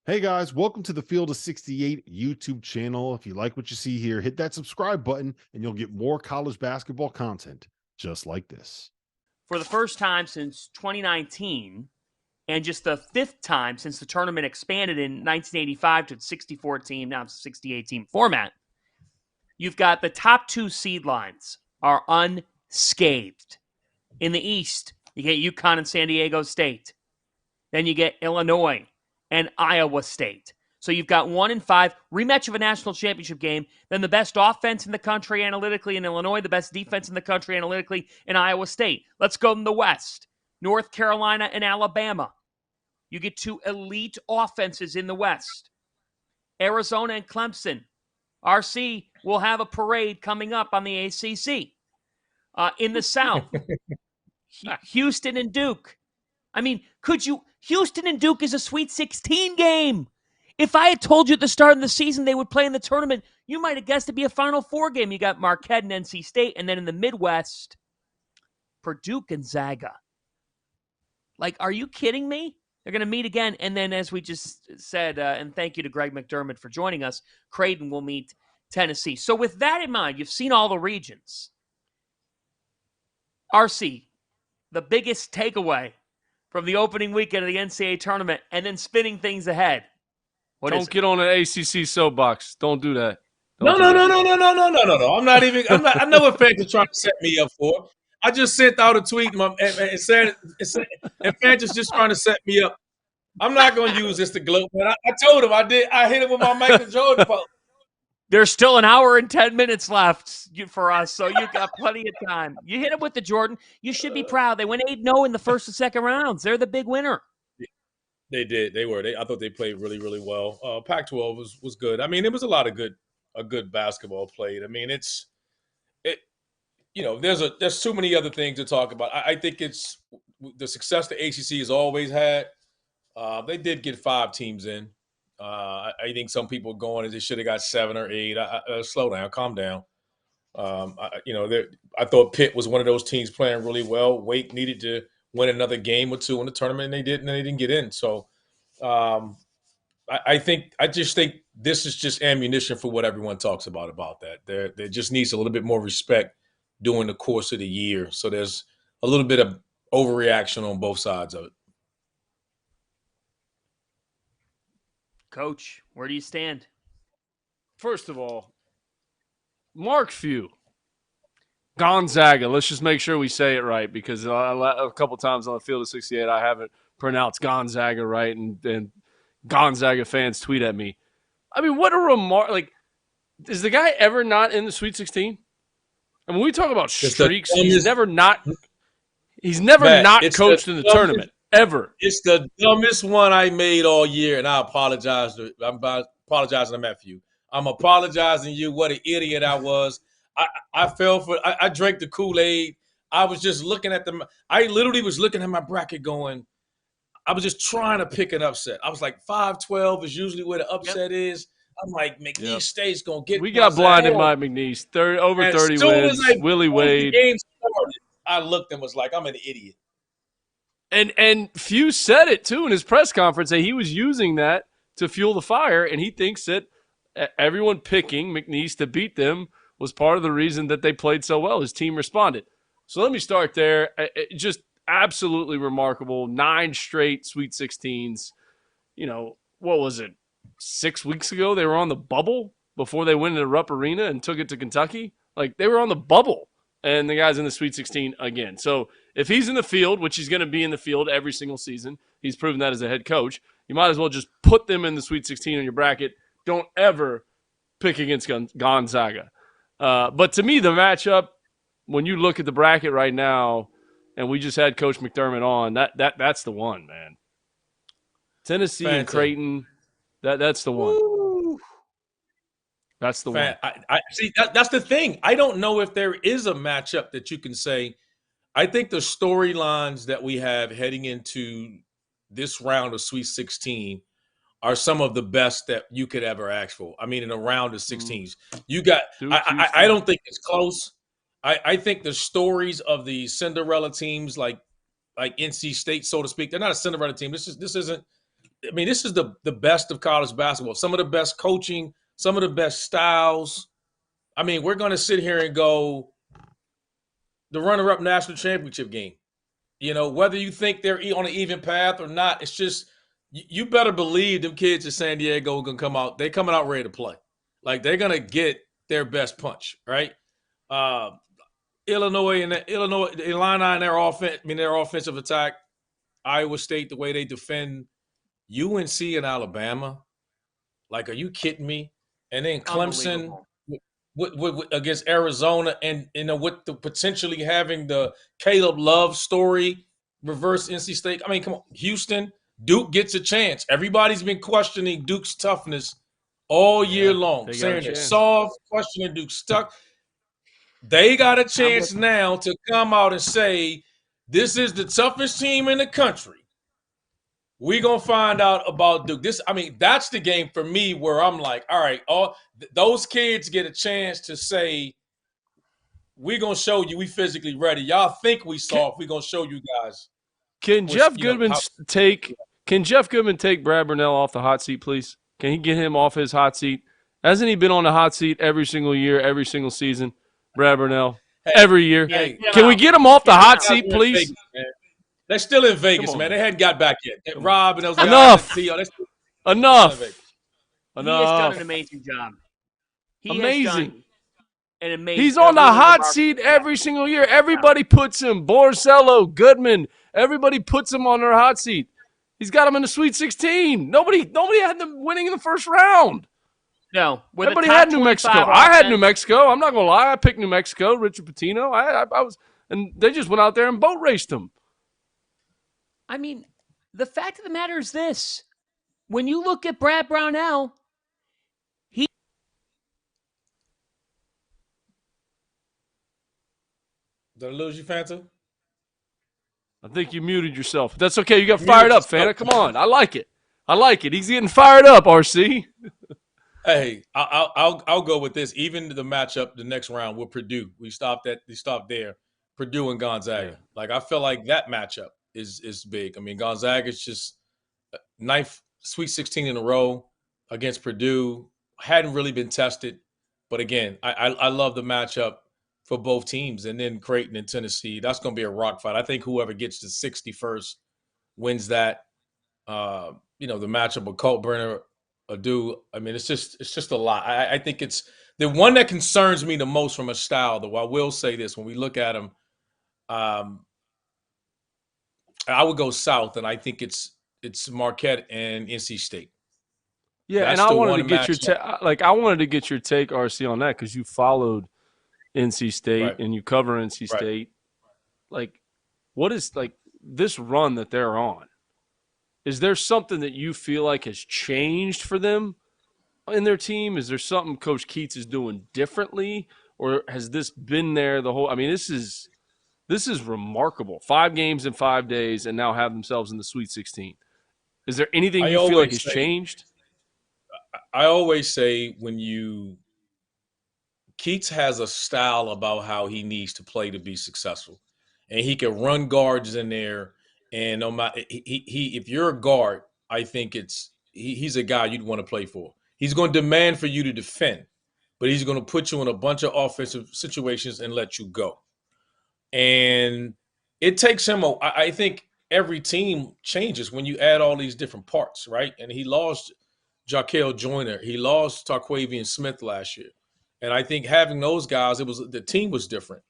Hey guys, welcome to the Field of 68 YouTube channel. If you like what you see here, hit that subscribe button and you'll get more college basketball content just like this. For the first time since 2019, and just the fifth time since the tournament expanded in 1985 to 64 team, now 68 team format, you've got the top two seed lines are unscathed. In the East, you get UConn and San Diego State. Then you get Illinois and Iowa State. So you've got 1 and 5, rematch of a national championship game, then the best offense in the country analytically in Illinois, the best defense in the country analytically in Iowa State. Let's go in the West. North Carolina and Alabama. You get two elite offenses in the West. Arizona and Clemson. RC will have a parade coming up on the ACC. In the South, Houston and Duke. I mean, Houston and Duke is a Sweet 16 game. If I had told you at the start of the season they would play in the tournament, you might have guessed it'd be a Final Four game. You got Marquette and NC State, and then in the Midwest, Purdue, Gonzaga. Like, are you kidding me? They're going to meet again, and then as we just said, and thank you to Greg McDermott for joining us, Creighton will meet Tennessee. So with that in mind, you've seen all the regions. RC, the biggest takeaway from the opening weekend of the NCAA tournament and then spinning things ahead. Don't get on an ACC Soap Box. Don't do that. No. I'm not even. I know what fans are trying to set me up for. I just sent out a tweet and said, and fans is just trying to set me up. I'm not going to use this to gloat, man. I told him I did. I hit him with my Michael Jordan post. There's still an hour and 10 minutes left for us, so you've got plenty of time. You hit him with the Jordan. You should be proud. They went 8-0 in the first and second rounds. They're the big winner. They did. They were. I thought they played really, really well. Pac-12 was good. I mean, it was a lot of good basketball played. I mean, there's too many other things to talk about. I think it's the success the ACC has always had. They did get 5 teams in. I think some people are going as they should have got 7 or 8. Slow down, calm down. I thought Pitt was one of those teams playing really well. Wake needed to win another game or two in the tournament, and they didn't. And they didn't get in. So, I just think this is just ammunition for what everyone talks about that. There just needs a little bit more respect during the course of the year. So there's a little bit of overreaction on both sides of it. Coach, where do you stand? First of all, Mark Few, Gonzaga. Let's just make sure we say it right because a couple times on the Field of 68 I haven't pronounced Gonzaga right, and Gonzaga fans tweet at me. I mean, what a remark! Like, is the guy ever not in the Sweet 16? I mean, we talk about streaks. He's never not coached in the tournament. Ever. It's the dumbest one I made all year, and I apologize. I'm apologizing to Matthew. I'm apologizing to you. What an idiot I was. I fell for – I drank the Kool-Aid. I was just looking at them. I literally was looking at my bracket going – I was just trying to pick an upset. I was like 5-12 is usually where the upset is. I'm like, McNeese State's going to get – We got blinded by McNeese. Over 30 wins. Willie Wade. The game started, I looked and was like, I'm an idiot. And Few said it, too, in his press conference, that he was using that to fuel the fire, and he thinks that everyone picking McNeese to beat them was part of the reason that they played so well. His team responded. So let me start there. Just absolutely remarkable. 9 straight Sweet 16s. You know, what was it, 6 weeks ago they were on the bubble before they went into Rupp Arena and took it to Kentucky? Like, they were on the bubble, and the guy's in the Sweet 16 again. So if he's in the field, which he's going to be in the field every single season, he's proven that as a head coach, you might as well just put them in the Sweet 16 on your bracket. Don't ever pick against Gonzaga. But to me, the matchup, when you look at the bracket right now, and we just had Coach McDermott on, that's the one, man. Tennessee and Creighton, that's the one. Woo. That's the one. I see. That's the thing. I don't know if there is a matchup that you can say. I think the storylines that we have heading into this round of Sweet 16 are some of the best that you could ever ask for. I mean, in a round of 16s, you got. I don't think it's close. I think the stories of the Cinderella teams, like NC State, so to speak, they're not a Cinderella team. This isn't I mean, this is the best of college basketball. Some of the best coaching, some of the best styles. I mean, we're going to sit here and go the runner-up national championship game. You know, whether you think they're on an even path or not, it's just you better believe them kids in San Diego are going to come out. They're coming out ready to play. Like, they're going to get their best punch, right? Illinois, the Illini and their offense, their offensive attack, Iowa State, the way they defend UNC and Alabama. Like, are you kidding me? And then Clemson with against Arizona, and with the potentially having the Caleb Love story reverse NC State. I mean, come on, Houston, Duke gets a chance. Everybody's been questioning Duke's toughness all year long, saying they're soft, questioning Duke's stuck. They got a chance now to come out and say, this is the toughest team in the country. We're going to find out about Duke. That's the game for me where I'm like, all right, those kids get a chance to say, we're going to show you we physically ready. Y'all think we soft. We're going to show you guys. Can Jeff Goodman take Brad Burnell off the hot seat, please? Can he get him off his hot seat? Hasn't he been on the hot seat every single year, every single season? Brad Burnell, every year. Can we get him off the hot seat, please? They're still in Vegas, man. They hadn't got back yet. Rob and those guys. Enough. He has done an amazing job. He's on the hot seat every single year. Everybody puts him. Borsello, Goodman. Everybody puts him on their hot seat. He's got him in the Sweet 16. Nobody had them winning in the first round. No, everybody had New Mexico. I had New Mexico. I'm not gonna lie. I picked New Mexico. Richard Pitino. I was, and they just went out there and boat raced them. I mean, the fact of the matter is this: when you look at Brad Brownell, Did I lose you, Fanta? I think you muted yourself. That's okay. You got fired up, Fanta. Come on. I like it. He's getting fired up, RC. Hey, I'll go with this. Even the matchup, the next round with Purdue, we stopped there. Purdue and Gonzaga. Yeah. Like, I feel like that matchup is big. I mean, Gonzaga's just ninth Sweet 16 in a row against Purdue. Hadn't really been tested, but again, I love the matchup for both teams. And then Creighton and Tennessee, that's going to be a rock fight. I think whoever gets to 61st wins that. The matchup with Colt Brenner. Adu, I mean, it's just a lot. I think it's the one that concerns me the most from a style, though. I will say this: when we look at him, I would go south, and I think it's Marquette and NC State. Yeah, and I wanted to get your take, RC, on that because you followed NC State and you cover NC State. Like, what is this run that they're on? Is there something that you feel like has changed for them in their team? Is there something Coach Keats is doing differently, or has this been there the whole? I mean, this is remarkable. 5 games in 5 days, and now have themselves in the Sweet 16. Is there anything you feel like has changed? I always say Keats has a style about how he needs to play to be successful, and he can run guards in there. And no matter if you're a guard, I think he's a guy you'd want to play for. He's going to demand for you to defend, but he's going to put you in a bunch of offensive situations and let you go. And it takes him. I think every team changes when you add all these different parts, right? And he lost Jarkel Joyner, he lost Tarquavian Smith last year, and I think having those guys, the team was different.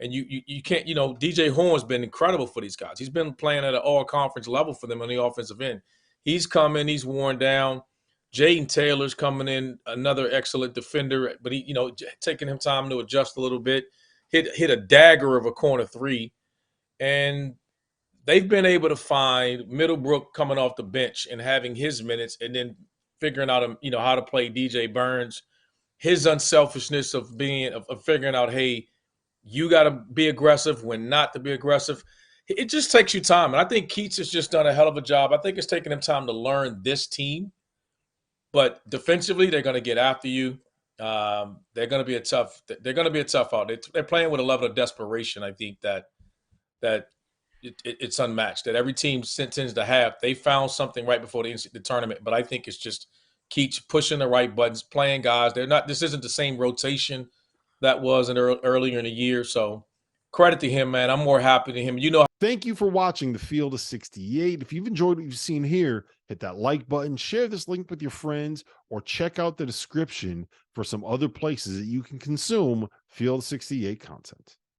And you can't, DJ Horn's been incredible for these guys. He's been playing at an all-conference level for them on the offensive end. He's coming, he's worn down. Jaden Taylor's coming in, another excellent defender, but he, taking him time to adjust a little bit. Hit a dagger of a corner three, and they've been able to find Middlebrook coming off the bench and having his minutes, and then figuring out how to play DJ Burns, his unselfishness of figuring out, hey, you got to be aggressive when not to be aggressive. It just takes you time. And I think Keats has just done a hell of a job. I think it's taken him time to learn this team. But defensively, they're going to get after you. They're going to be a tough out. They're playing with a level of desperation, I think, that it's unmatched. That every team tends to have. They found something right before the tournament, but I think it's just keeps pushing the right buttons, playing guys. They're not. This isn't the same rotation that was earlier in the year. So credit to him, man. I'm more happy to him. Thank you for watching the Field of 68. If you've enjoyed what you've seen here, hit that like button, share this link with your friends, or check out the description for some other places that you can consume Field of 68 content.